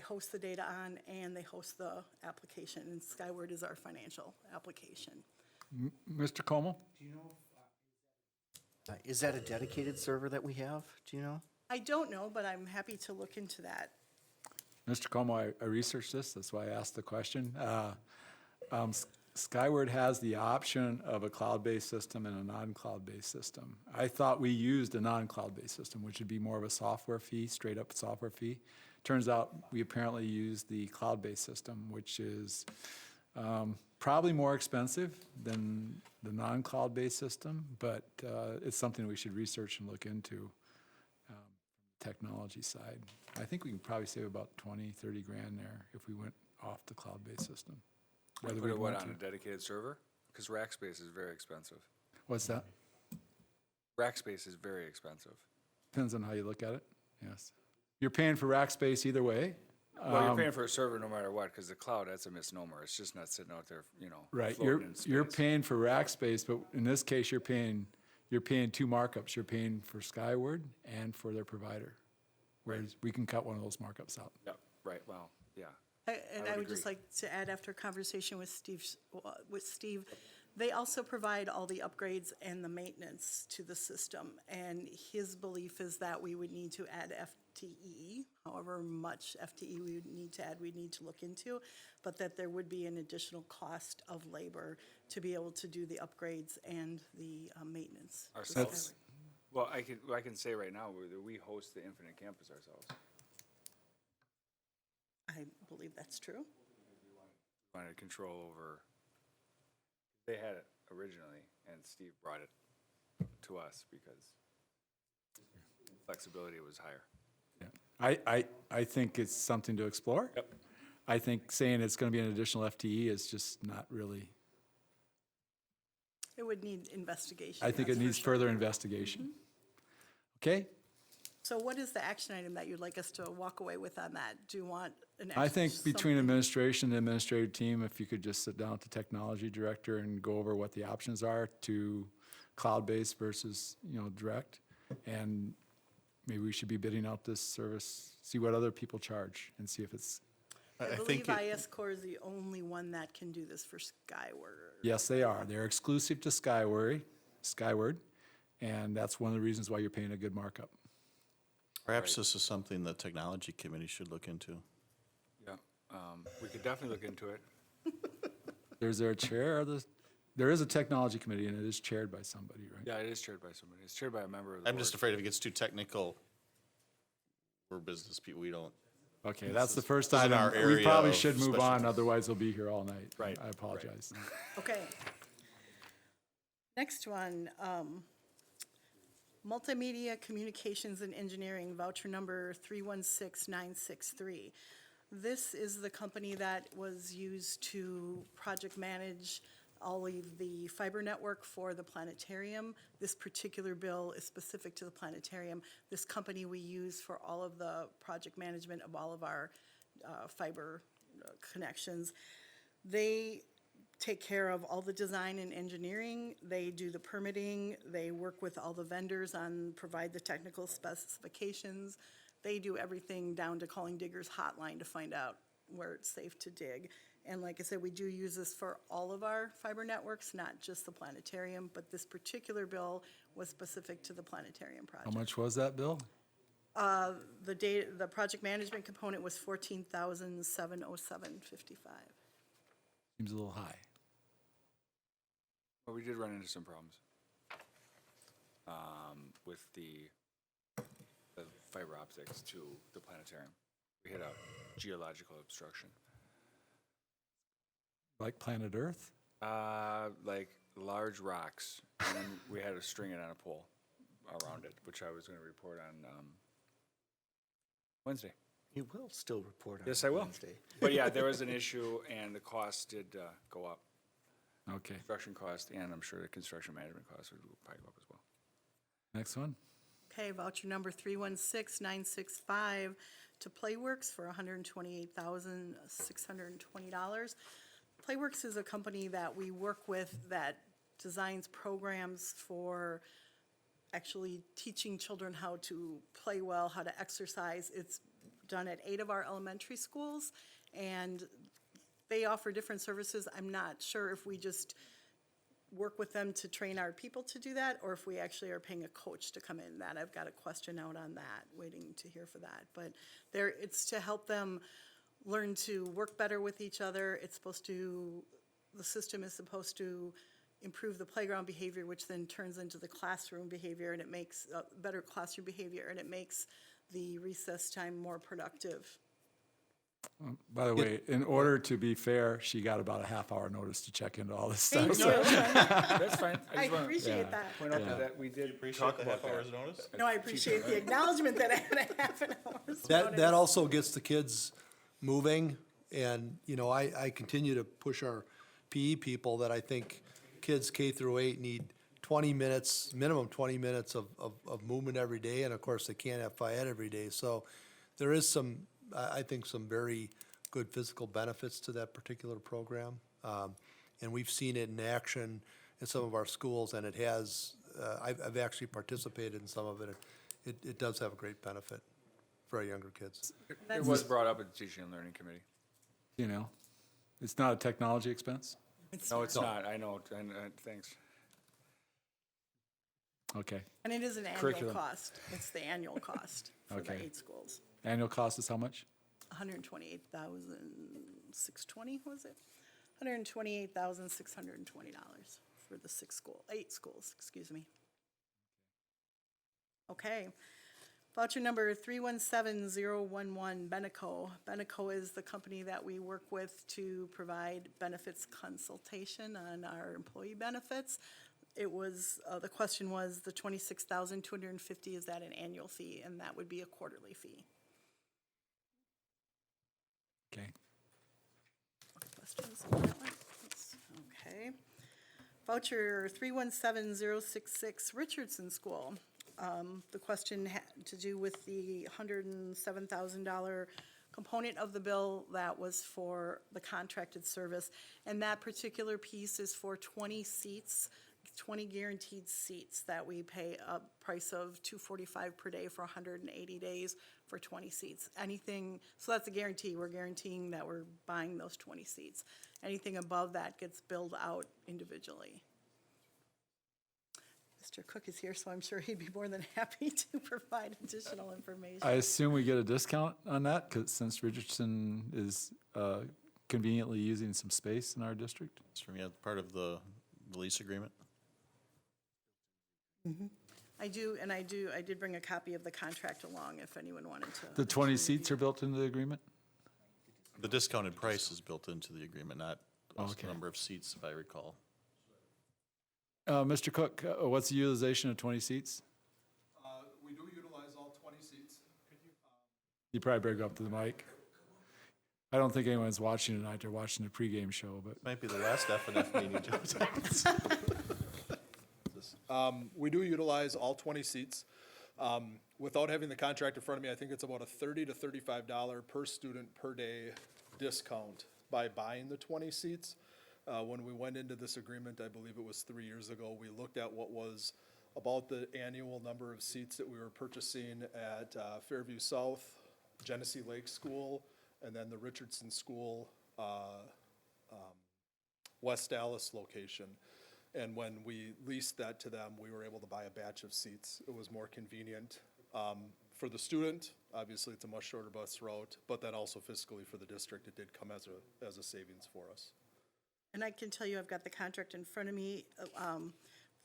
host the data on, and they host the application, and Skyward is our financial application. Mr. Como? Do you know if, is that a dedicated server that we have? Do you know? I don't know, but I'm happy to look into that. Mr. Como, I researched this, that's why I asked the question. Skyward has the option of a cloud-based system and a non-cloud-based system. I thought we used a non-cloud-based system, which would be more of a software fee, straight up software fee. Turns out we apparently use the cloud-based system, which is probably more expensive than the non-cloud-based system, but it's something we should research and look into from the technology side. I think we can probably save about 20, 30 grand there if we went off the cloud-based system. Whether Put we it want on a to. dedicated server? Because rack space is very expensive. What's that? Rack space is very expensive. Depends on how you look at it, yes. You're paying for rack space either way. Well, you're paying for a server no matter what, because the cloud, that's a misnomer. It's just not sitting out there, you know, Right, floating in you're space. paying for rack space, but in this case, you're paying two markups. You're paying for Skyward and for their provider. Whereas we can cut one of those markups out. Yeah, right, well, yeah. And I I would would just agree. like to add, after a conversation with Steve, they also provide all the upgrades and the maintenance to the system. And his belief is that we would need to add FTE, however much FTE we would need to add, we'd need to look into, but that there would be an additional cost of labor to be able to do the upgrades and the maintenance. Ourselves. Well, I can say right now, we host the Infinite Campus ourselves. I believe that's true. Wanted control over, they had it originally, and Steve brought it to us because flexibility was higher. I think it's something to explore. Yep. I think saying it's gonna be an additional FTE is just not really, It would need investigation. I think it that's for needs sure. further investigation. Okay? So what is the action item that you'd like us to walk away with on that? Do you want an? I think between something- administration and the administrative team, if you could just sit down with the technology director and go over what the options are to cloud-based versus, direct. And maybe we should be bidding out this service, see what other people charge and see if it's, I think believe IS Core is the only one that can do this for Skyward. yes, they are. They're exclusive to Skyward, and that's one of the reasons why you're paying a good markup. Perhaps this is something the technology committee should look into. Yeah, we could definitely look into it. There's a chair, there is a technology committee, and it is chaired by somebody, right? Yeah, it is chaired by somebody. It's chaired by a member of the I'm board. just afraid if it gets too technical, we're business people, we don't. Okay, that's the first this is in item. our We area probably of should move on, specialty. otherwise we'll be here all night. Right, I right. apologize. Okay. Next one, Multimedia Communications and Engineering, voucher number 316963. This is the company that was used to project manage all of the fiber network for the planetarium. This particular bill is specific to the planetarium. This company we use for all of the project management of all of our fiber connections. They take care of all the design and engineering. They do the permitting. They work with all the vendors on, provide the technical specifications. They do everything down to calling Digger's hotline to find out where it's safe to dig. And like I said, we do use this for all of our fiber networks, not just the planetarium, but this particular bill was specific to the planetarium How project. much was that bill? The project management component was $14,707.55. Seems a little high. Well, we did run into some problems with the fiber optics to the planetarium. We had a geological obstruction. Like planet Earth? Like large rocks, and then we had to string it on a pole around it, which I was going to report on Wednesday. You will still report on Yes, I will. Wednesday. But yeah, there was an issue, and the cost did go up. Okay, Construction cost, and I'm sure the construction management cost would probably go up as well. next one. Okay, voucher number 316965 to Playworks for $128,620. Playworks is a company that we work with that designs programs for actually teaching children how to play well, how to exercise. It's done at 8 of our elementary schools, and they offer different services. I'm not sure if we just work with them to train our people to do that, or if we actually are paying a coach to come in. That I've got a question out on that, waiting to hear for that. But it's to help them learn to work better with each other. The system is supposed to improve the playground behavior, which then turns into the classroom behavior, and it makes better classroom behavior, and it makes the recess time more productive. By the way, in order to be fair, she got about a half-hour notice to check into all this stuff. Thank you. That's fine. I just wanna appreciate that. Point out that we did Appreciate talk the about half that. hour's notice? No, I appreciate the acknowledgement that I had a half an hour's That notice. also gets the kids moving, and, I continue to push our PE people that I think kids K through 8 need 20 minutes, minimum 20 minutes of movement every day, and of course, they can't have phy ed every day. So there is I think some very good physical benefits to that particular program. And we've seen it in action in some of our schools, and it has, I've actually participated in some of it. It does have a great benefit for our younger kids. It was brought up at the Teaching and Learning Committee. It's not a technology expense? No, it's not. I know. And thanks. Okay. And it is an annual Curriculum. cost. It's the annual cost for the Okay. 8 schools. Annual cost is how much? $128,620, was it? $128,620 for the 8 schools, excuse me. Okay. Voucher number 317011, Beneco. Beneco is the company that we work with to provide benefits consultation on our employee benefits. The question was, the $26,250, is that an annual fee? And that would be a quarterly fee. Okay. Questions on that one? Yes. Okay. Voucher 317066, Richardson School. The question had to do with the $107,000 component of the bill that was for the contracted service. And that particular piece is for 20 seats, 20 guaranteed seats that we pay a price of $245 per day for 180 days for 20 seats. So that's a guarantee. We're guaranteeing that we're buying those 20 seats. Anything above that gets billed out individually. Mr. Cook is here, so I'm sure he'd be more than happy to provide additional information. I assume we get a discount on that, since Richardson is conveniently using some space in our district? It's from, part of the lease agreement. I did bring a copy of the contract along if anyone wanted to. The 20 actually seats review. are built into the agreement? The discounted price is built into the agreement, not the Okay. number of seats, if I recall. Mr. Cook, what's the utilization of 20 seats? We do utilize all 20 seats. You probably better go up to the mic. I don't think anyone's watching tonight. They're watching the pregame show, but Might be the last F&F meeting, Joe. We do utilize all 20 seats. Without having the contract in front of me, I think it's about a $30 to $35 per student per day discount by buying the 20 seats. When we went into this agreement, I believe it was 3 years ago, we looked at what was about the annual number of seats that we were purchasing at Fairview South, Genesee Lake School, and then the Richardson School, West Dallas location. And when we leased that to them, we were able to buy a batch of seats. It was more convenient for the student. Obviously, it's a much shorter bus route, but then also fiscally for the district, it did come as a savings for us. And I can tell you, I've got the contract in front of me.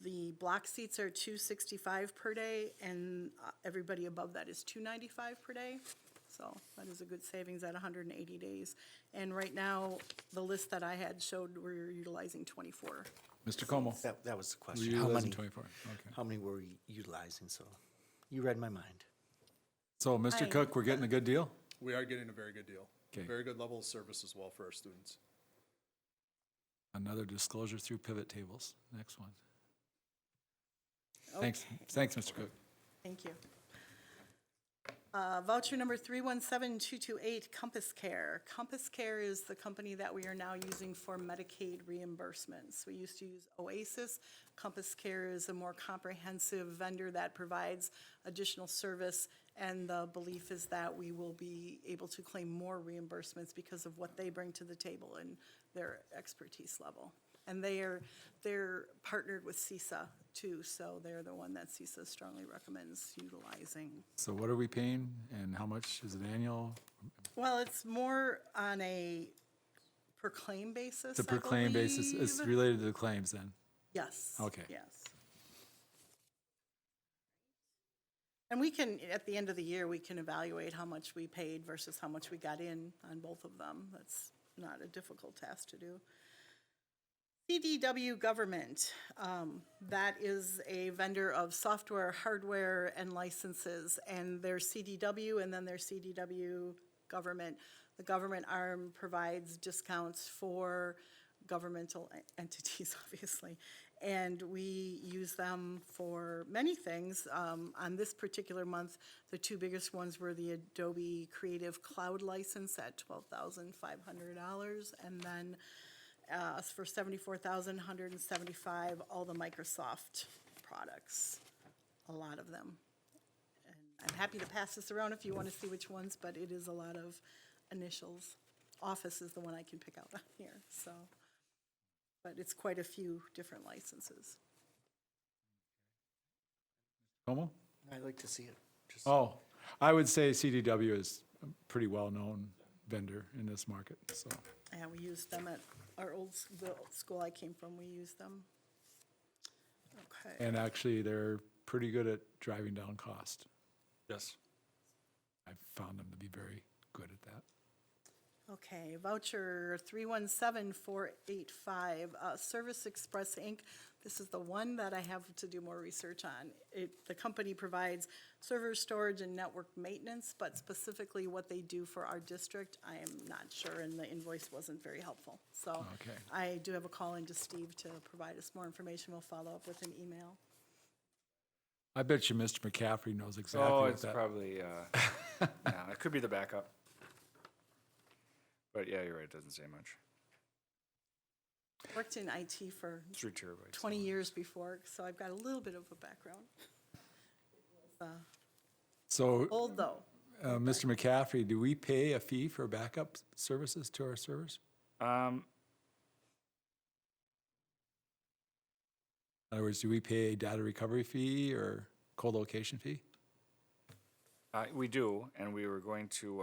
The block seats are $265 per day, and everybody above that is $295 per day. So that is a good savings at 180 days. And right now, the list that I had showed we're utilizing 24. Mr. Como? That was the Were question. you How utilizing many, 24? Okay. how many were we utilizing? So you read my mind. So, Mr. Cook, we're getting a good deal? We are getting a very good deal. Okay. Very good level of service as well for our students. Another disclosure through pivot tables. Next one. Okay. Thanks, Mr. Cook. Thank you. Voucher number 317228, Compass Care. Compass Care is the company that we are now using for Medicaid reimbursements. We used to use Oasis. Compass Care is a more comprehensive vendor that provides additional service And the belief is that we will be able to claim more reimbursements because of what they bring to the table and their expertise level. And they're partnered with CISA too, so they're the one that CISA strongly recommends utilizing. So what are we paying and how much is it annual? Well, it's more on a per claim basis, The per claim basis, it's believe. related to the claims then? Yes. Okay. Yes. And we can, at the end of the year, we can evaluate how much we paid versus how much we got in on both of them. That's not a difficult task to do. CDW Government, that is a vendor of software, hardware, and licenses, and there's CDW and then there's CDW Government. The government arm provides discounts for governmental entities, obviously, and we use them for many things. On this particular month, the two biggest ones were the Adobe Creative Cloud license at $12,500, and then for $74,175, all the Microsoft products, a lot of them. And I'm happy to pass this around if you want to see which ones, but it is a lot of initials. Office is the one I can pick out on here, so. But it's quite a few different licenses. Como? I'd like to see it. Just Oh, I would say CDW is a pretty well-known vendor in this market, so. Yeah, we used them at our the old school I came from, we used them. Okay. And actually, they're pretty good at driving down cost. Yes. I've found them to be very good at that. Okay, voucher 317485, Service Express Inc. This is the one that I have to do more research on. The company provides server storage and network maintenance, but specifically what they do for our district, I am not sure, and the invoice wasn't very helpful. So Okay. I do have a call into Steve to provide us more information. We'll follow up with an email. I bet you Mr. McCaffrey knows exactly Oh, what it's that. probably, yeah, it could be the backup. But yeah, you're right, it doesn't say much. Worked in IT for It's 3 terabytes. 20 years before, so I've got a little bit of a background. So, Old though. Mr. McCaffrey, do we pay a fee for backup services to our servers? Um, In other words, do we pay a data recovery fee or co-location fee? we do, and we were going to,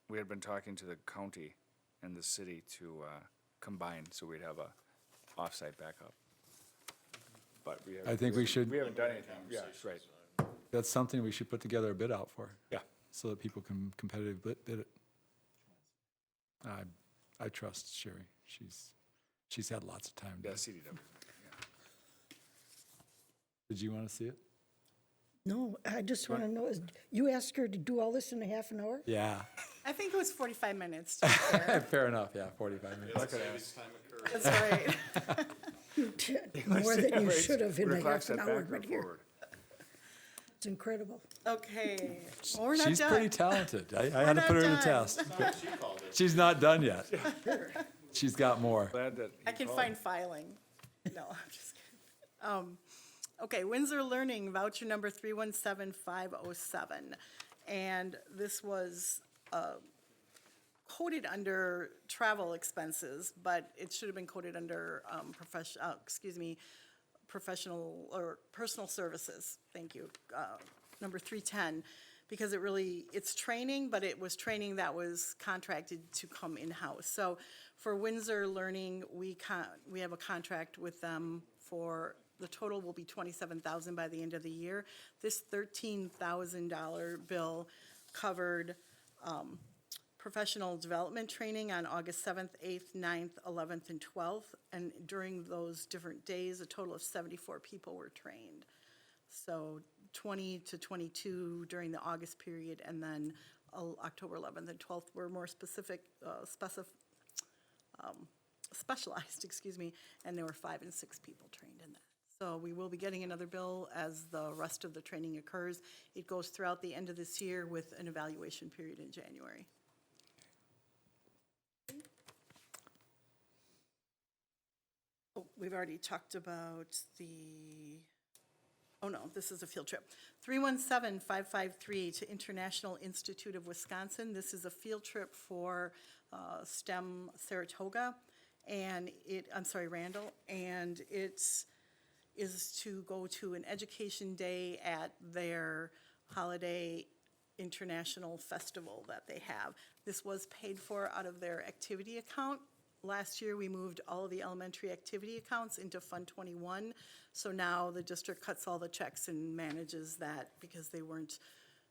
we had been talking to the county and the city to combine, so we'd have a off-site backup. But we haven't. I think we should, We haven't done anything, yeah, that's right, that's something we should put together a bid out for, yeah. so that people can competitively bid it. I trust Sherry. She's had lots of time. to- Yeah, CDW. Did you want to see it? No, I just want to know, you asked her to do all this in a half an hour? Yeah, I think it was 45 minutes. to be fair. fair enough, yeah, 45 minutes. That's right. You did, more than you should have in Put a a clock half an set hour back or right here. forward. It's incredible. Okay, well, we're not She's pretty done. talented. I had to not put her to the done. test. She's not done yet. She's got more. Glad that. I can find filing. No, I'm just kidding. Okay, Windsor Learning voucher number 317507. And this was coded under travel expenses, but it should have been coded under professional or personal services. Thank you. Number 310, because it's training, but it was training that was contracted to come in-house. So for Windsor Learning, we have a contract with them for, the total will be $27,000 by the end of the year. This $13,000 bill covered professional development training on August 7th, 8th, 9th, 11th, and 12th. And during those different days, a total of 74 people were trained. So 20 to 22 during the August period, and then October 11th and 12th were more specialized, and there were 5 and 6 people trained in that. So we will be getting another bill as the rest of the training occurs. It goes throughout the end of this year with an evaluation period in January. Oh, we've already talked about the oh no, this is a field trip. 317553 to International Institute of Wisconsin. This is a field trip for STEM Saratoga, and Randall, and it's is to go to an education day at their holiday international festival that they have. This was paid for out of their activity account. Last year, we moved all of the elementary activity accounts into Fund 21, so now the district cuts all the checks and manages that because they weren't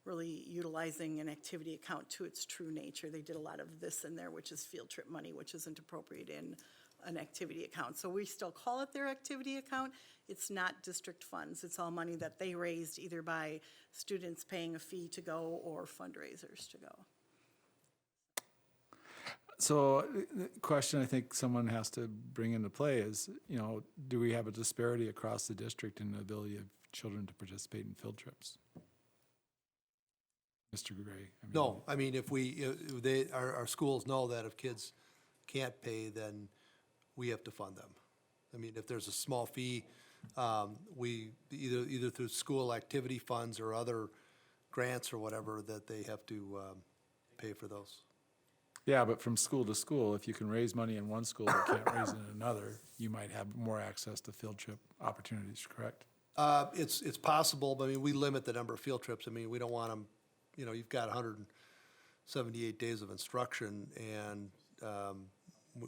really utilizing an activity account to its true nature. They did a lot of this in there, which is field trip money, which isn't appropriate in an activity account. So we still call it their activity account. It's not district funds. It's all money that they raised either by students paying a fee to go or fundraisers to go. So the question I think someone has to bring into play is, do we have a disparity across the district in the ability of children to participate in field trips? Mr. Gray? No, I mean, if our schools know that if kids can't pay, then we have to fund them. I mean, if there's a small fee, we, either through school activity funds or other grants or whatever, that they have to pay for those. Yeah, but from school to school, if you can raise money in one school but can't raise it in another, you might have more access to field trip opportunities, correct? It's possible, but I mean, we limit the number of field trips. I mean, we don't want them, you've got 178 days of instruction, and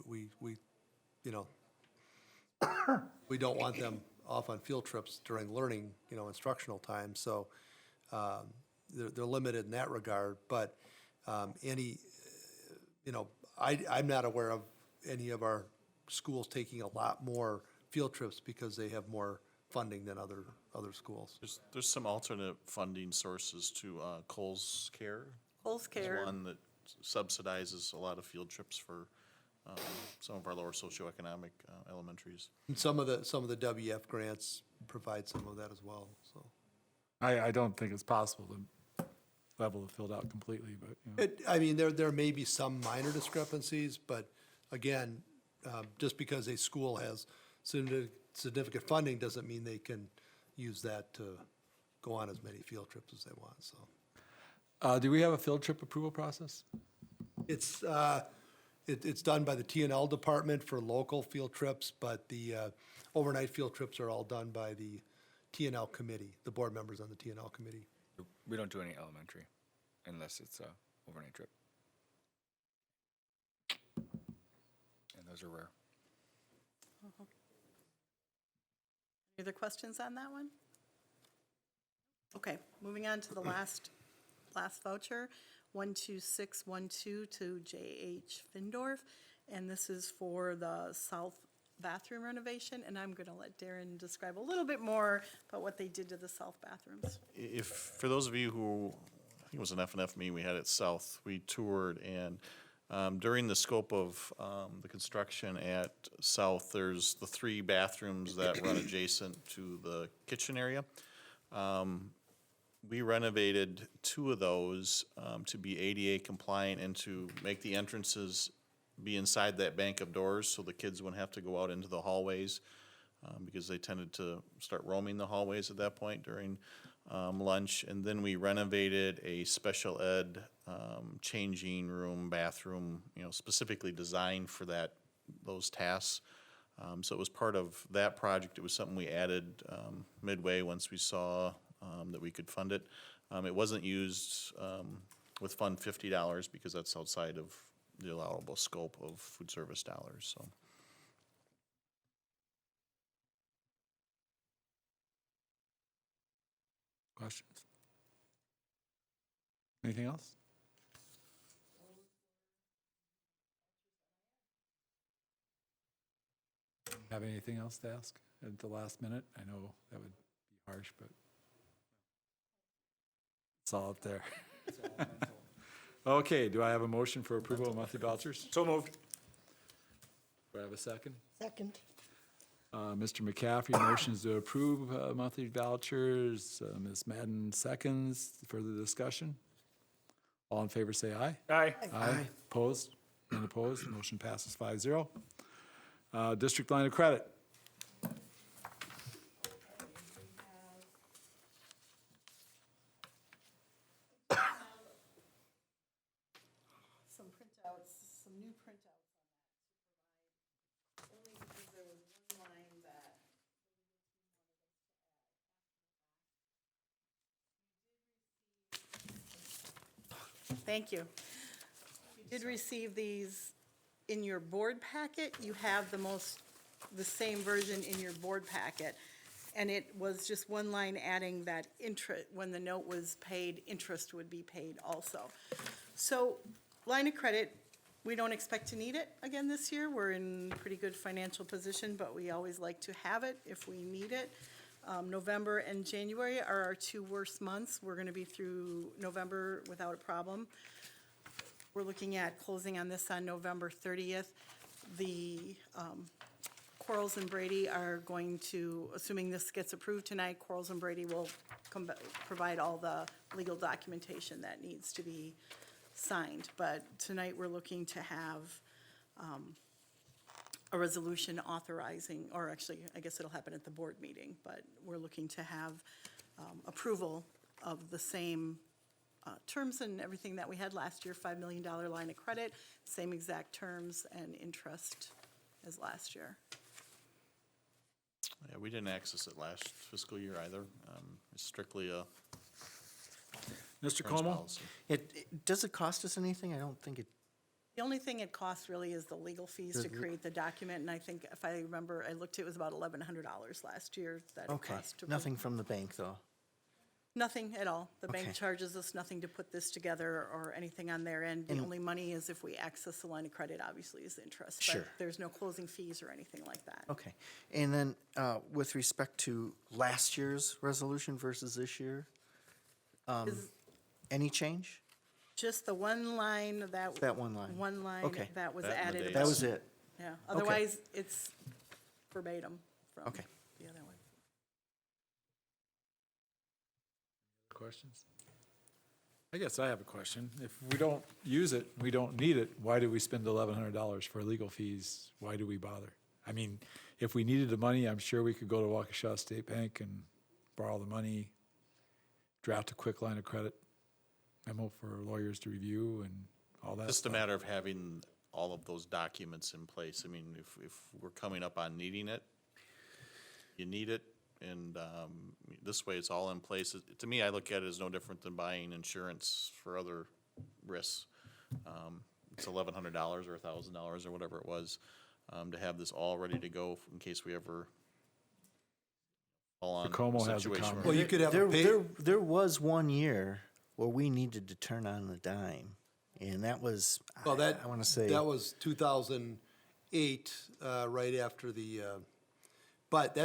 we we don't want them off on field trips during learning, instructional time. So they're limited in that regard. But I'm not aware of any of our schools taking a lot more field trips because they have more funding than other schools. There's some alternate funding sources to Coles Care. Coles Care. Is one that subsidizes a lot of field trips for some of our lower socioeconomic elementaries. And some of the WF grants provide some of that as well, so. I don't think it's possible to level the field out completely, but, I mean, there may be some minor discrepancies, but again, just because a school has significant funding doesn't mean they can use that to go on as many field trips as they want, so. do we have a field trip approval process? It's done by the T&L department for local field trips, but the overnight field trips are all done by the T&L committee, the board members on the T&L committee. We don't do any elementary unless it's a overnight trip. And those are rare. Any other questions on that one? Okay, moving on to the last voucher, 12612 to J.H. Findorf, and this is for the south bathroom renovation, and I'm going to let Darren describe a little bit more about what they did to the south bathrooms. If, for those of you who, I think it was an F&F meeting we had at South, we toured, and during the scope of the construction at South, there's the 3 bathrooms that run adjacent to the kitchen area. We renovated 2 of those to be ADA compliant and to make the entrances be inside that bank of doors so the kids wouldn't have to go out into the hallways because they tended to start roaming the hallways at that point during lunch. And then we renovated a special ed changing room, bathroom, specifically designed for those tasks. So it was part of that project. It was something we added midway once we saw that we could fund it. It wasn't used with Fund $50 because that's outside of the allowable scope of food service dollars, so. Questions? Anything else? Have anything else to ask at the last minute? I know that would be harsh, but it's all up there. Okay, do I have a motion for approval of monthly vouchers? So moved. Do I have a second? Second. Mr. McCaffrey motions to approve monthly vouchers. Ms. Madden seconds. Further discussion? All in favor say aye. Aye. Aye. Opposed? None opposed. Motion passes 5-0. District line of credit. new printouts on that to provide, only because there was one line that Thank you. You did receive these in your board packet. You have the same version in your board packet. And it was just one line adding that interest, when the note was paid, interest would be paid also. So line of credit, we don't expect to need it again this year. We're in pretty good financial position, but we always like to have it if we need it. November and January are our two worst months. We're going to be through November without a problem. We're looking at closing on this on November 30th. The Quarles and Brady are going to, assuming this gets approved tonight, Quarles and Brady will provide all the legal documentation that needs to be signed. But tonight, we're looking to have a resolution authorizing, or actually, I guess it'll happen at the board meeting, but we're looking to have approval of the same terms and everything that we had last year, $5 million line of credit, same exact terms and interest as last year. Yeah, we didn't access it last fiscal year either. It's strictly a Mr. insurance Como? policy. Does it cost us anything? I don't think it, The only thing it costs really is the legal fees to create the document, and I think, if I remember, I looked, it was about $1,100 last year that it okay, cost to. nothing from the bank, though. Nothing at all. The bank Okay. charges us nothing to put this together or anything on their end. The only money is if we access the line of credit, obviously, is interest. Sure. But there's no closing fees or anything like that. Okay, and then with respect to last year's resolution versus this year, Is any change? just the one line that. That one line. One line Okay. that was That and the added. dates. That was it. Yeah, otherwise, it's verbatim from Okay. the other one. Questions? I guess I have a question. If we don't use it, we don't need it, why do we spend $1,100 for legal fees? Why do we bother? I mean, if we needed the money, I'm sure we could go to Waukesha State Bank and borrow the money, draft a quick line of credit memo for lawyers to review and all that Just a stuff. matter of having all of those documents in place. I mean, if we're coming up on needing it, you need it, and this way it's all in place. To me, I look at it as no different than buying insurance for other risks. It's $1,100 or $1,000 or whatever it was, to have this all ready to go in case we ever fall on Como a has a situation comment. where Well, you could have a There was one year where we needed to turn on the dime, and that was, Well, that, I want to say. that was 2008, right after the, but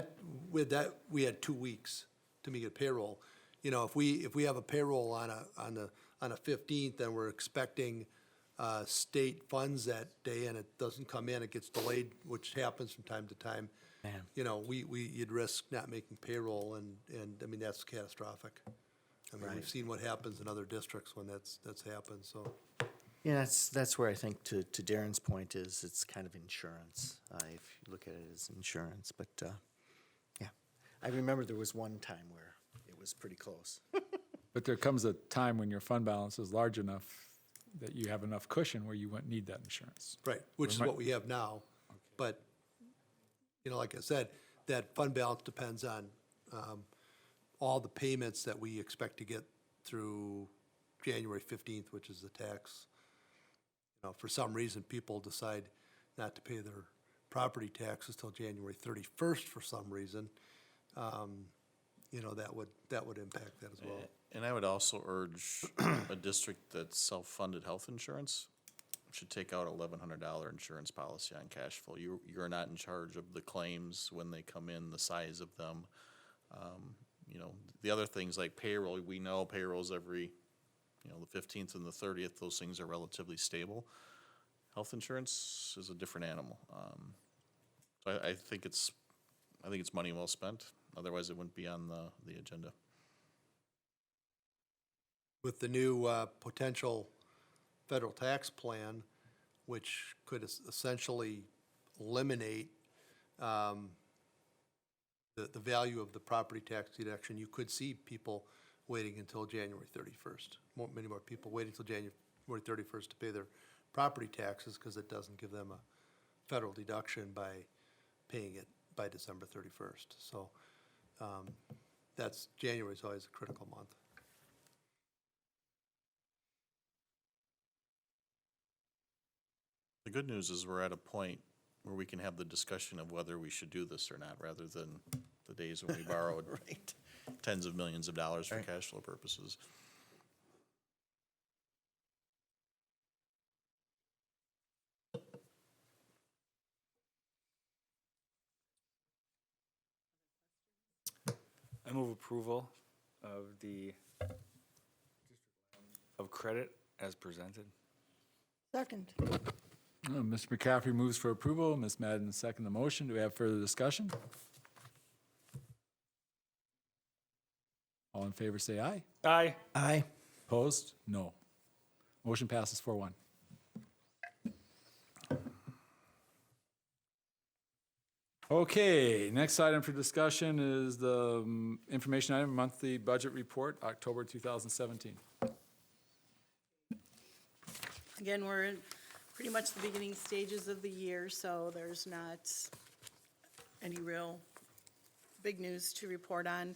with that, we had 2 weeks to make a payroll. You know, if we have a payroll on a 15th, then we're expecting state funds that day, and it doesn't come in, it gets delayed, which happens from time to time. Man. You know, you'd risk not making payroll, and I mean, that's catastrophic. I mean, Right. we've seen what happens in other districts when that's happened, so. Yeah, that's where I think, to Darren's point, is it's kind of insurance, if you look at it as insurance, but, yeah. I remember there was one time where it was pretty close. But there comes a time when your fund balance is large enough that you have enough cushion where you wouldn't need that insurance. Right, which is what we have now. But, you know, like I said, that fund balance depends on all the payments that we expect to get through January 15th, which is the tax. You know, for some reason, people decide not to pay their property taxes till January 31st for some reason. You know, that would impact that as well. And I would also urge a district that's self-funded health insurance should take out a $1,100 insurance policy on cash flow. You're not in charge of the claims when they come in, the size of them. You know, the other things like payroll, we know payrolls every, you know, the 15th and the 30th, those things are relatively stable. Health insurance is a different animal. So I think it's money well spent. Otherwise, it wouldn't be on the agenda. With the new potential federal tax plan, which could essentially eliminate the value of the property tax deduction, you could see people waiting until January 31st. Many more people waiting until January 31st to pay their property taxes because it doesn't give them a federal deduction by paying it by December 31st. So January is always a critical month. The good news is we're at a point where we can have the discussion of whether we should do this or not, rather than the days when we borrowed tens of millions of dollars for cash flow purposes. I move approval of of credit as presented. Second. Mr. McCaffrey moves for approval. Ms. Madden second the motion. Do we have further discussion? All in favor, say aye. Aye. Aye. Opposed? No. Motion passes 4-1. Okay, next item for discussion is the information item, monthly budget report, October 2017. Again, we're in pretty much the beginning stages of the year, so there's not any real big news to report on.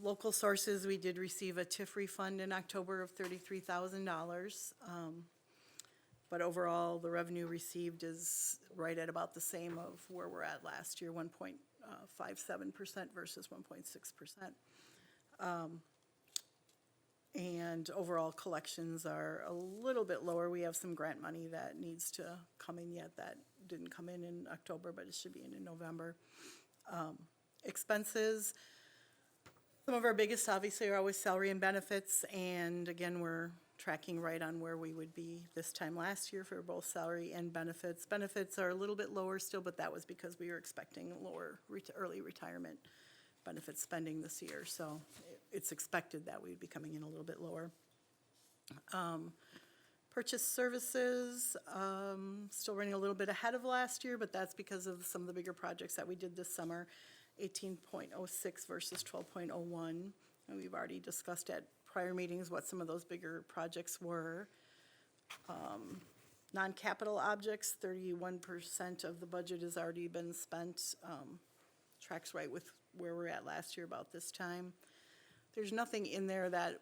Local sources, we did receive a TIF refund in October of $33,000. But overall, the revenue received is right at about the same of where we're at last year, 1.57% versus 1.6%. And overall collections are a little bit lower. We have some grant money that needs to come in yet that didn't come in October, but it should be in November. Expenses, some of our biggest obviously are always salary and benefits, and again, we're tracking right on where we would be this time last year for both salary and benefits. Benefits are a little bit lower still, but that was because we were expecting lower early retirement benefit spending this year, so it's expected that we'd be coming in a little bit lower. Purchase services, still running a little bit ahead of last year, but that's because of some of the bigger projects that we did this summer, 18.06 versus 12.01. And we've already discussed at prior meetings what some of those bigger projects were. Non-capital objects, 31% of the budget has already been spent. Tracks right with where we're at last year about this time. There's nothing in there that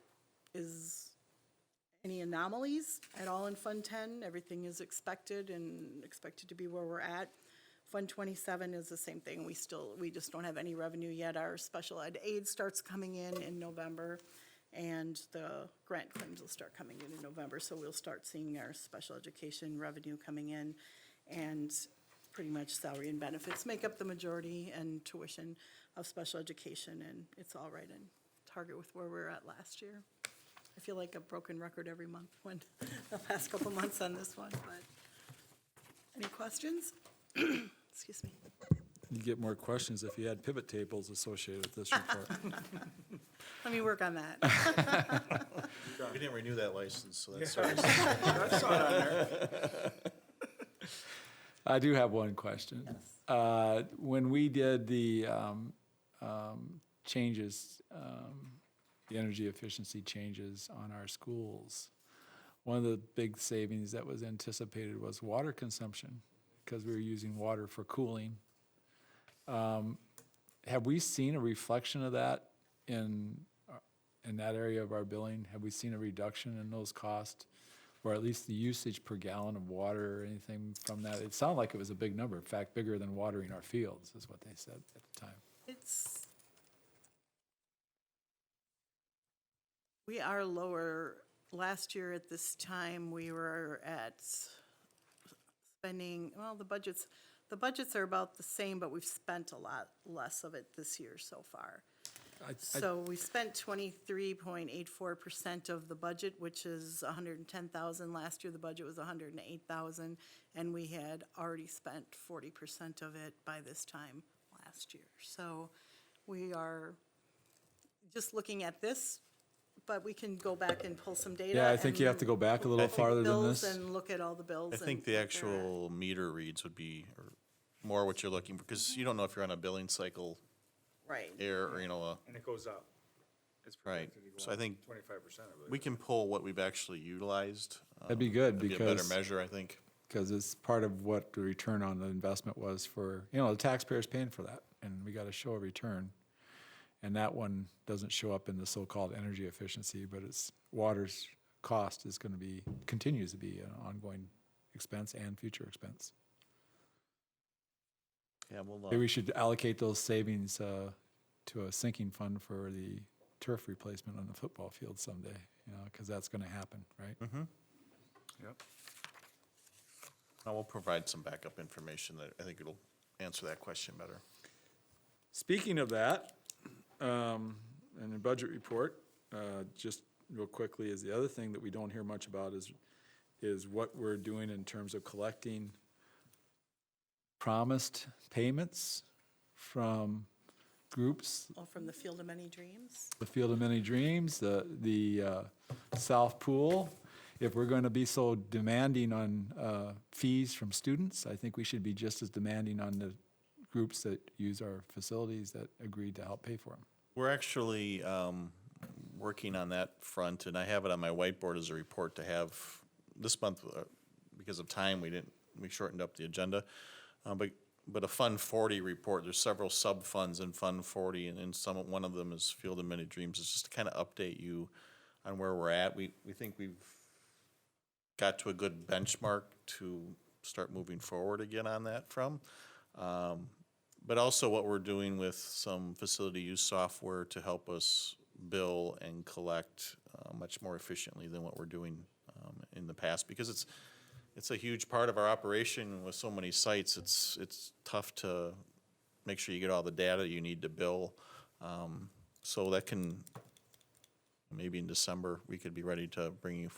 is any anomalies at all in Fund 10. Everything is expected and expected to be where we're at. Fund 27 is the same thing. We just don't have any revenue yet. Our special ed aid starts coming in November, and the grant claims will start coming in November. So we'll start seeing our special education revenue coming in, and pretty much salary and benefits make up the majority, and tuition of special education, and it's all right in target with where we were at last year. I feel like a broken record every month when the past couple months on this one, but any questions? Excuse me. You'd get more questions if you had pivot tables associated with this report. Let me work on that. We didn't renew that license, so that's sorry. I do have one question. When we did the changes, the energy efficiency changes on our schools, one of the big savings that was anticipated was water consumption, because we were using water for cooling. Have we seen a reflection of that in that area of our billing? Have we seen a reduction in those costs, or at least the usage per gallon of water or anything from that? It sounded like it was a big number, in fact, bigger than watering our fields, is what they said at the time. We are lower. Last year at this time, we were at spending, well, the budgets are about the same, but we've spent a lot less of it this year so far. So we spent 23.84% of the budget, which is $110,000. Last year, the budget was $108,000, and we had already spent 40% of it by this time last year. So we are just looking at this, but we can go back and pull some data. Yeah, I think you have to go back a little farther than this. And look at all the bills. I think the actual meter reads would be or more what you're looking for, because you don't know if you're on a billing cycle Right. error or, And it goes up. It's Right. projected to go So I up think 25%, I believe. we can pull what we've actually utilized. That'd be good, That'd be a better because- measure, I think. because it's part of what the return on the investment was for, the taxpayers paying for that, and we got to show a return. And that one doesn't show up in the so-called energy efficiency, but it's water's cost is going to be, continues to be an ongoing expense and future expense. Yeah, we'll, Maybe we should allocate those savings to a sinking fund for the turf replacement on the football field someday, because that's going to happen, right? Yep. we'll provide some backup information that I think it'll answer that question better. Speaking of that, in the budget report, just real quickly, is the other thing that we don't hear much about is what we're doing in terms of collecting promised payments from groups, Oh, from the Field of Many Dreams? the Field of Many Dreams, the South Pool. If we're going to be so demanding on fees from students, I think we should be just as demanding on the groups that use our facilities that agreed to help pay for them. We're actually working on that front, and I have it on my whiteboard as a report to have this month. Because of time, we shortened up the agenda. But a Fund 40 report, there's several sub-funds in Fund 40, and one of them is Field of Many Dreams. It's just to kind of update you on where we're at. We think we've got to a good benchmark to start moving forward again on that from. But also what we're doing with some facility use software to help us bill and collect much more efficiently than what we're doing in the past, because it's a huge part of our operation. With so many sites, it's tough to make sure you get all the data you need to bill. So that can, maybe in December, we could be ready to bring you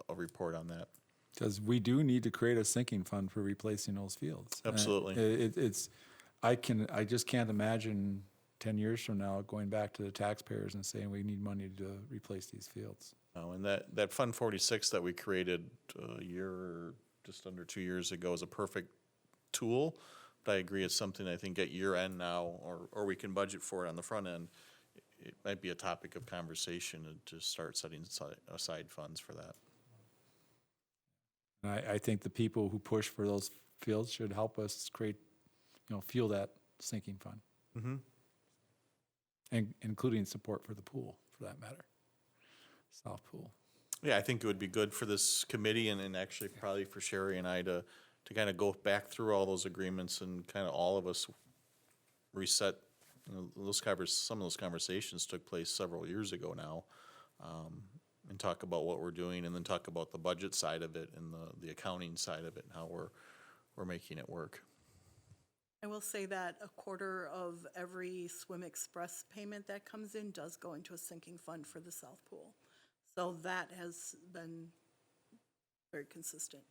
a report on that. Because we do need to create a sinking fund for replacing those fields. Absolutely. I just can't imagine 10 years from now going back to the taxpayers and saying we need money to replace these fields. And that Fund 46 that we created a year or just under 2 years ago is a perfect tool. But I agree, it's something I think at year end now, or we can budget for it on the front end. It might be a topic of conversation to start setting aside funds for that. And I think the people who push for those fields should help us create, fuel that sinking fund. Mm-hmm. And including support for the pool, for that matter, South Pool. Yeah, I think it would be good for this committee and actually probably for Sherry and I to kind of go back through all those agreements and kind of all of us reset. Some of those conversations took place several years ago now, and talk about what we're doing, and then talk about the budget side of it and the accounting side of it and how we're making it work. I will say that a quarter of every Swim Express payment that comes in does go into a sinking fund for the South Pool. So that has been very consistent.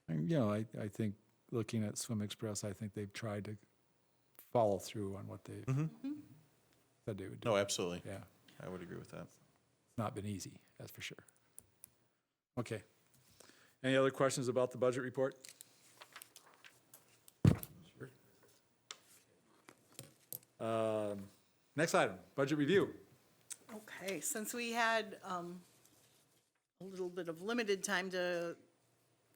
And, I think looking at Swim Express, I think they've tried to follow through on what they said they would do. No, absolutely. Yeah, I would agree with that. it's not been easy, that's for sure. Okay. Any other questions about the budget report? Sure. Next item, budget review. Okay, since we had a little bit of limited time to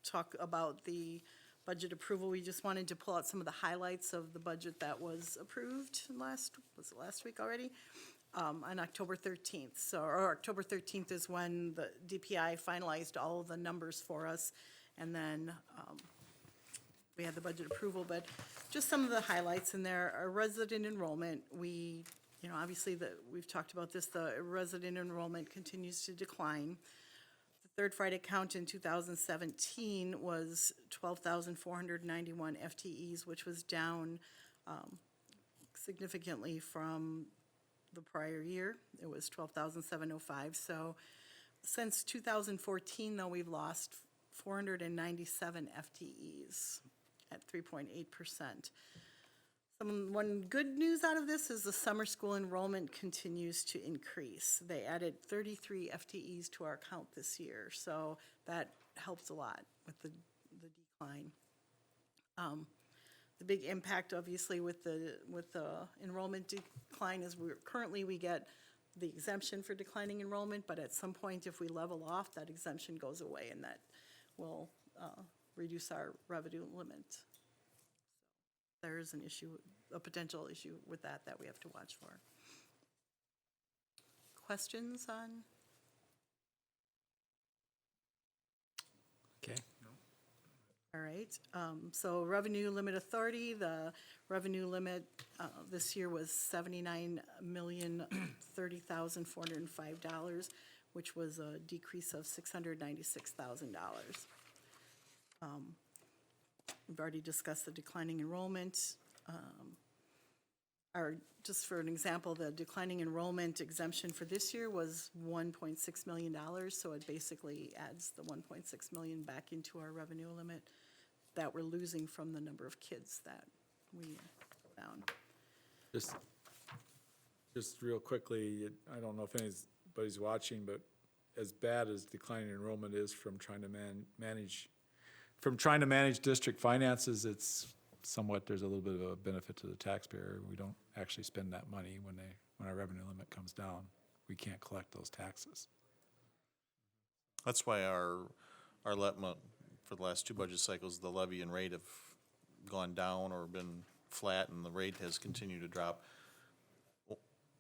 talk about the budget approval, we just wanted to pull out some of the highlights of the budget that was approved was it last week already? On October 13th. Or October 13th is when the DPI finalized all of the numbers for us, and then we had the budget approval, but just some of the highlights in there are resident enrollment. Obviously we've talked about this, the resident enrollment continues to decline. The third Friday count in 2017 was 12,491 FTEs, which was down significantly from the prior year. It was 12,705. So since 2014, though, we've lost 497 FTEs at 3.8%. One good news out of this is the summer school enrollment continues to increase. They added 33 FTEs to our count this year, so that helps a lot with the decline. The big impact, obviously, with the enrollment decline is we get the exemption for declining enrollment, but at some point, if we level off, that exemption goes away, and that will reduce our revenue limit. There is an issue, a potential issue with that we have to watch for. Questions on? Okay. All right, so revenue limit authority, the revenue limit this year was $79,030,405, which was a decrease of $696,000. We've already discussed the declining enrollment. Just for an example, the declining enrollment exemption for this year was $1.6 million, so it basically adds the $1.6 million back into our revenue limit that we're losing from the number of kids that we found. Just real quickly, I don't know if anybody's watching, but as bad as declining enrollment is from trying to manage district finances, it's somewhat, there's a little bit of a benefit to the taxpayer. We don't actually spend that money when our revenue limit comes down. We can't collect those taxes. That's why our for the last two budget cycles, the levy and rate have gone down or been flat, and the rate has continued to drop.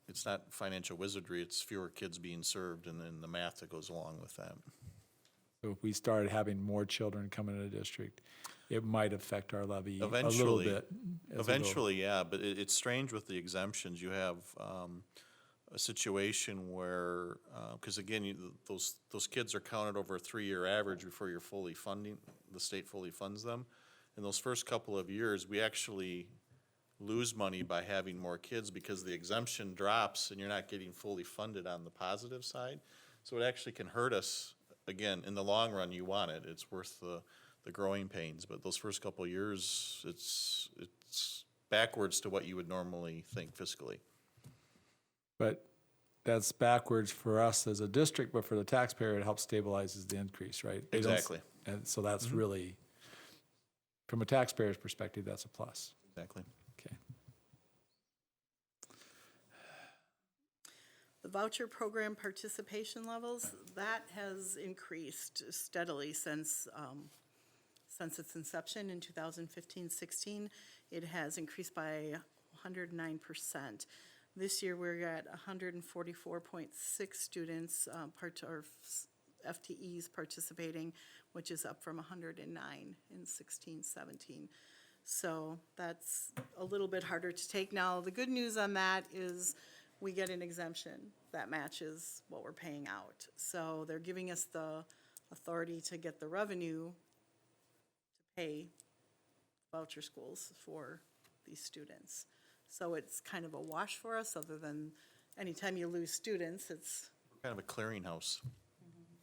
It's not financial wizardry, it's fewer kids being served and then the math that goes along with that. So if we started having more children come into the district, it might affect our levy a little Eventually. bit. as we go. Eventually, yeah, but it's strange with the exemptions. You have a situation where, because again, those kids are counted over a 3-year average before you're fully funding, the state fully funds them. In those first couple of years, we actually lose money by having more kids because the exemption drops and you're not getting fully funded on the positive side. So it actually can hurt us. Again, in the long run, you want it. It's worth the growing pains. But those first couple of years, it's backwards to what you would normally think fiscally. But that's backwards for us as a district, but for the taxpayer, it helps stabilizes the increase, right? They don't Exactly. And so that's really, from a taxpayer's perspective, that's a plus. Exactly. Okay. The voucher program participation levels, that has increased steadily since its inception in 2015-16. It has increased by 109%. This year, we're at 144.6 students, or FTEs participating, which is up from 109 in 16-17. So that's a little bit harder to take. Now, the good news on that is we get an exemption that matches what we're paying out. So they're giving us the authority to get the revenue to pay voucher schools for these students. So it's kind of a wash for us, other than anytime you lose students, it's. Kind of a clearinghouse,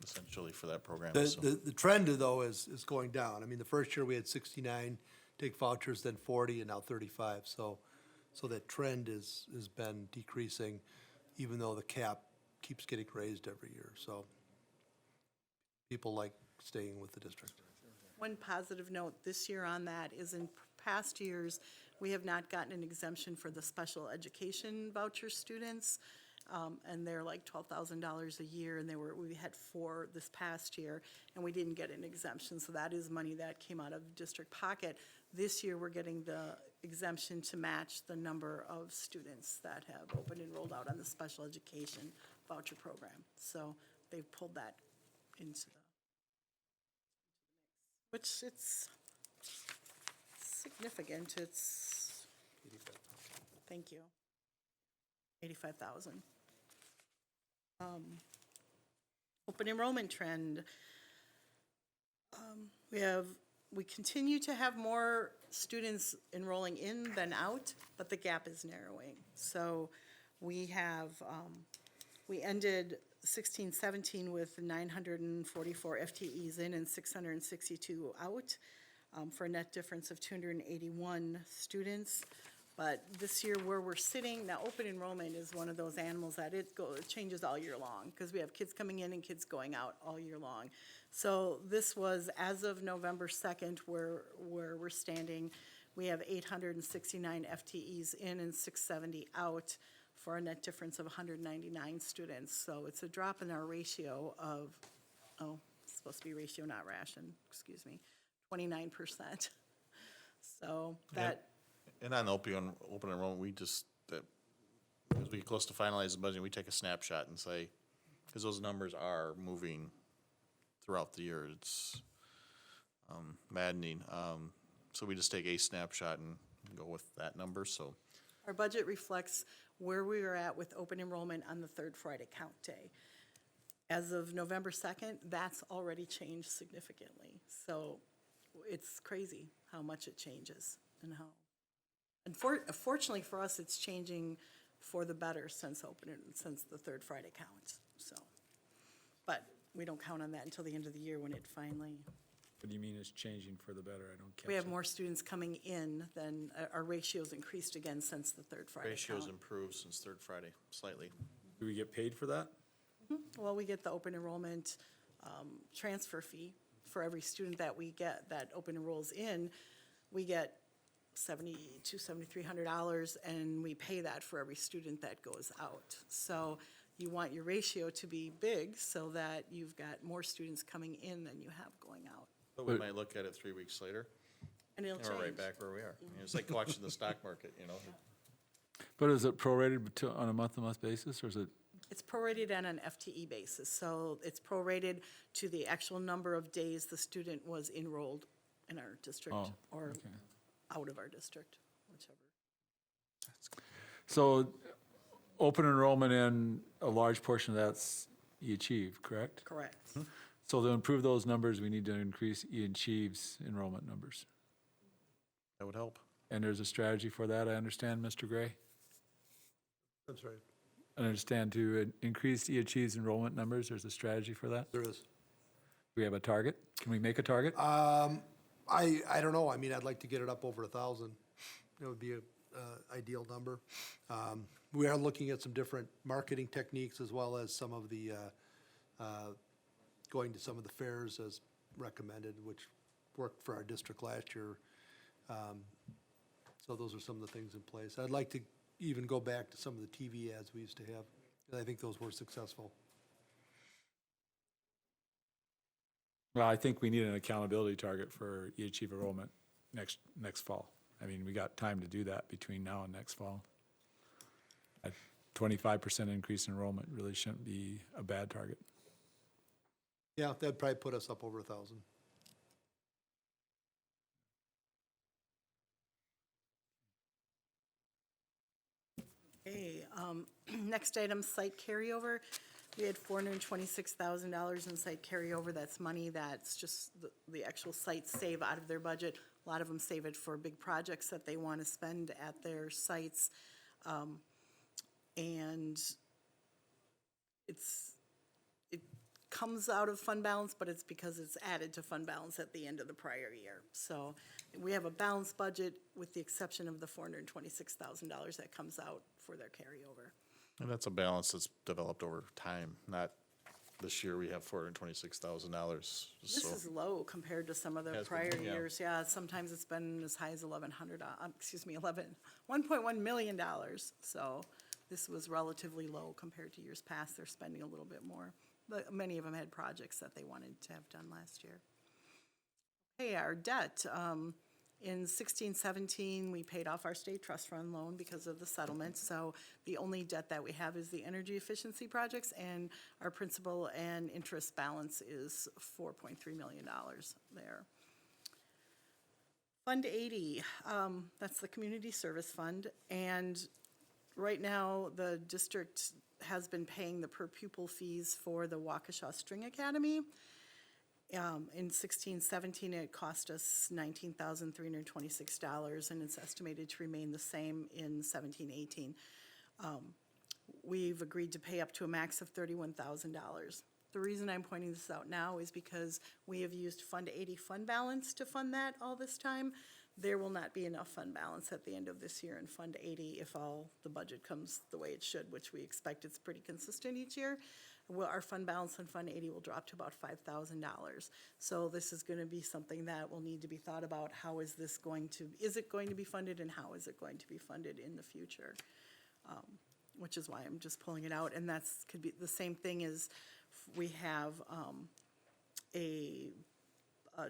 essentially, for that program. so. The trend, though, is going down. I mean, the first year we had 69 take vouchers, then 40, and now 35. So that trend has been decreasing, even though the cap keeps getting raised every year. So people like staying with the district. One positive note this year on that is in past years, we have not gotten an exemption for the special education voucher students. And they're like $12,000 a year, and we had 4 this past year, and we didn't get an exemption. So that is money that came out of district pocket. This year, we're getting the exemption to match the number of students that have opened and rolled out on the special education voucher program. So they've pulled that into the, which it's significant. It's, thank you, 85,000. Open enrollment trend. We continue to have more students enrolling in than out, but the gap is narrowing. So we have, we ended 16-17 with 944 FTEs in and 662 out, for a net difference of 281 students. But this year where we're sitting, now open enrollment is one of those animals that it changes all year long, because we have kids coming in and kids going out all year long. So this was, as of November 2nd, where we're standing, we have 869 FTEs in and 670 out for a net difference of 199 students. So it's a drop in our ratio of, it's supposed to be ratio, not ration, excuse me, 29%. So that, And on open enrollment, we just, as we get close to finalize the budget, we take a snapshot and say, because those numbers are moving throughout the year, it's maddening. So we just take a snapshot and go with that number, so. our budget reflects where we are at with open enrollment on the third Friday count day. As of November 2nd, that's already changed significantly. So it's crazy how much it changes and how. Fortunately for us, it's changing for the better since the third Friday count, so. But we don't count on that until the end of the year when it finally, What do you mean it's changing for the better? I don't catch we have that. more students coming in than, our ratios increased again since the third Friday count. Ratios improved since third Friday, slightly. Do we get paid for that? Well, we get the open enrollment transfer fee for every student that we get that open enrolls in. We get $7,300, and we pay that for every student that goes out. So you want your ratio to be big so that you've got more students coming in than you have going out. But we might look at it 3 weeks later, And it'll and we're right change. back where we are. It's like watching the stock market, you know? But is it prorated on a month-to-month basis, or is it? It's prorated on an FTE basis, so it's prorated to the actual number of days the student was enrolled in our district Oh, or okay. out of our district, whichever. So open enrollment in a large portion of that's E-Achieve, correct? Correct. So to improve those numbers, we need to increase E-Achieve's enrollment numbers. That would help. And there's a strategy for that, I understand, Mr. Gray? That's right. I understand to increase E-Achieve's enrollment numbers, there's a strategy for that? There is. Do we have a target? Can we make a target? I don't know. I mean, I'd like to get it up over 1,000. That would be a ideal number. We are looking at some different marketing techniques as well as some of the, going to some of the fairs as recommended, which worked for our district last year. So those are some of the things in place. I'd like to even go back to some of the TV ads we used to have. I think those were successful. Well, I think we need an accountability target for E-Achieve enrollment next fall. I mean, we got time to do that between now and next fall. A 25% increase in enrollment really shouldn't be a bad target. Yeah, that'd probably put us up over 1,000. Okay, next item, site carryover. We had $426,000 in site carryover. That's money that's just the actual sites save out of their budget. A lot of them save it for big projects that they want to spend at their sites. And it comes out of fund balance, but it's because it's added to fund balance at the end of the prior year. So we have a balanced budget with the exception of the $426,000 that comes out for their carryover. And that's a balance that's developed over time, not this year we have $426,000. This is low compared to some of the Has been, prior yeah. years. Yeah, sometimes it's been as high as $1.1 million. So this was relatively low compared to years past. They're spending a little bit more. But many of them had projects that they wanted to have done last year. Okay, our debt. In 16-17, we paid off our state trust fund loan because of the settlement. So the only debt that we have is the energy efficiency projects, and our principal and interest balance is $4.3 million there. Fund 80, that's the community service fund, and right now the district has been paying the per pupil fees for the Waukesha String Academy. In 16-17, it cost us $19,326, and it's estimated to remain the same in 17-18. We've agreed to pay up to a max of $31,000. The reason I'm pointing this out now is because we have used Fund 80 fund balance to fund that all this time. There will not be enough fund balance at the end of this year in Fund 80 if all the budget comes the way it should, which we expect it's pretty consistent each year. Well, our fund balance in Fund 80 will drop to about $5,000. So this is going to be something that will need to be thought about. How is this going to, is it going to be funded, and how is it going to be funded in the future? which is why I'm just pulling it out. And that's, could be, the same thing as we have a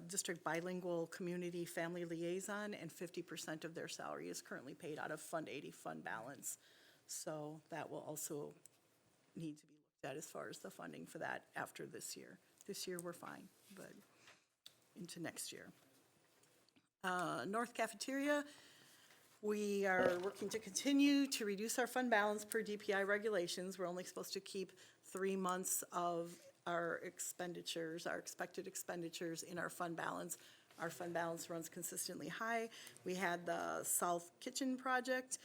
district bilingual community family liaison, and 50% of their salary is currently paid out of Fund 80 fund balance. So that will also need to be looked at as far as the funding for that after this year. This year, we're fine, but into next year. North Cafeteria, we are working to continue to reduce our fund balance per DPI regulations. We're only supposed to keep 3 months of our expenditures, our expected expenditures in our fund balance. Our fund balance runs consistently high. We had the South Kitchen project.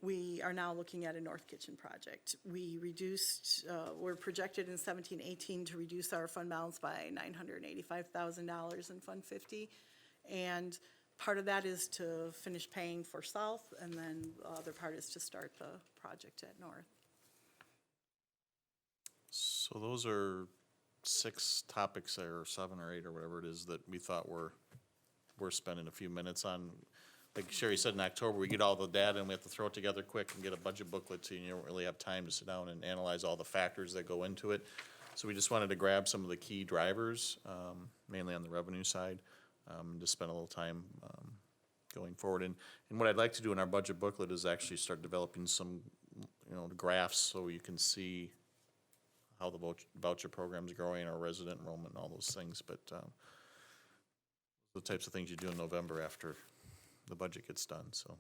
We are now looking at a North Kitchen project. We reduced, we're projected in 17-18 to reduce our fund balance by $985,000 in Fund 50. And part of that is to finish paying for South, and then the other part is to start the project at North. So those are 6 topics, or 7 or 8 or whatever it is, that we thought we're spending a few minutes on. Like Sherry said, in October, we get all the data and we have to throw it together quick and get a budget booklet to you. You don't really have time to sit down and analyze all the factors that go into it. So we just wanted to grab some of the key drivers, mainly on the revenue side, to spend a little time going forward. And what I'd like to do in our budget booklet is actually start developing some, graphs so you can see how the voucher program's growing, our resident enrollment, and all those things. But the types of things you do in November after the budget gets done, so.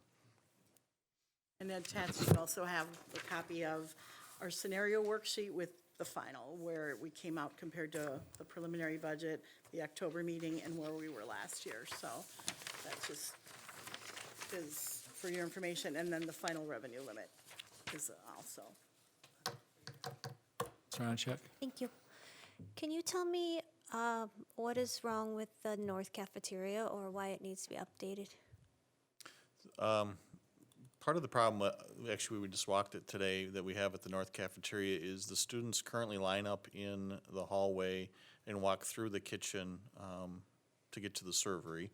And attached, you also have a copy of our scenario worksheet with the final, where we came out compared to the preliminary budget, the October meeting, and where we were last year. So that just is for your information. And then the final revenue limit is also. Saranaschek? Thank you. Can you tell me what is wrong with the North Cafeteria, or why it needs to be updated? Part of the problem, actually, we just walked it today, that we have at the North Cafeteria is the students currently line up in the hallway and walk through the kitchen to get to the servery.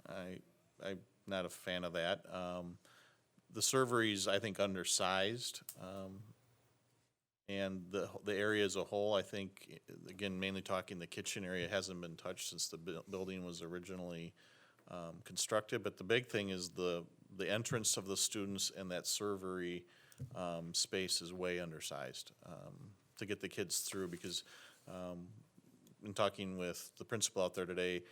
I'm not a fan of that. The servery is, I think, undersized. And the area as a whole, I think, again, mainly talking the kitchen area, hasn't been touched since the building was originally constructed. But the big thing is the entrance of the students and that servery space is way undersized to get the kids through, because in talking with the principal out there today,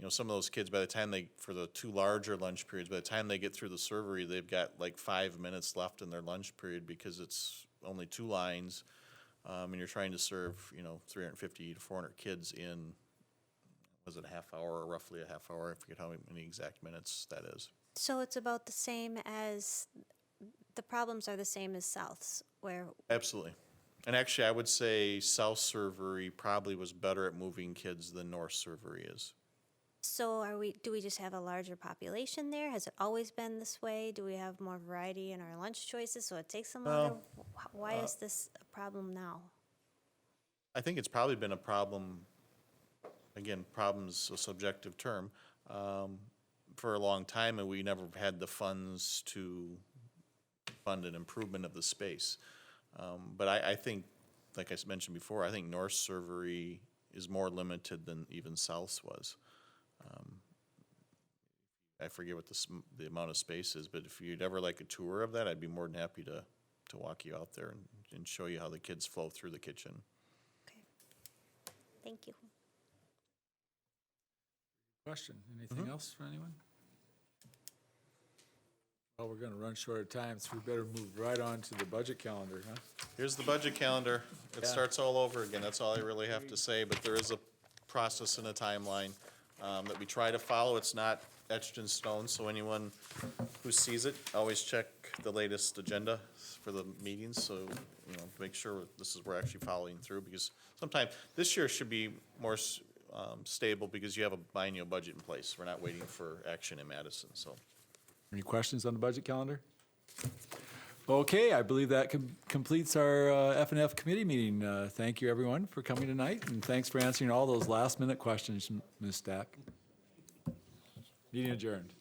some of those kids, by the time for the 2 larger lunch periods, by the time they get through the servery, they've got like 5 minutes left in their lunch period, because it's only 2 lines, and you're trying to serve, 350 to 400 kids in, was it a half hour or roughly a half hour? I forget how many exact minutes that is. So it's about the same as, the problems are the same as South's, where, Absolutely. And actually, I would say South Servery probably was better at moving kids than North Servery is. so do we just have a larger population there? Has it always been this way? Do we have more variety in our lunch choices, so it takes them longer? Why is this a problem now? I think it's probably been a problem, again, problem's a subjective term, for a long time, and we never had the funds to fund an improvement of the space. But I think, like I mentioned before, I think North Servery is more limited than even South's was. I forget what the amount of space is, but if you'd ever like a tour of that, I'd be more than happy to walk you out there and show you how the kids flow through the kitchen. Okay. Thank you. Question, anything else for anyone? Well, we're gonna run short of time, so we better move right on to the budget calendar, huh? Here's the budget calendar. It Yeah. starts all over again. That's all I really have to say, but there is a process and a timeline that we try to follow. It's not etched in stone, so anyone who sees it, always check the latest agenda for the meetings, so, make sure we're actually following through, because sometimes, this year should be more stable, because you have a biennial budget in place. We're not waiting for action in Madison, so. Any questions on the budget calendar? Okay, I believe that completes our F&F committee meeting. Thank you, everyone, for coming tonight, and thanks for answering all those last-minute questions, Ms. Stack. Meeting adjourned.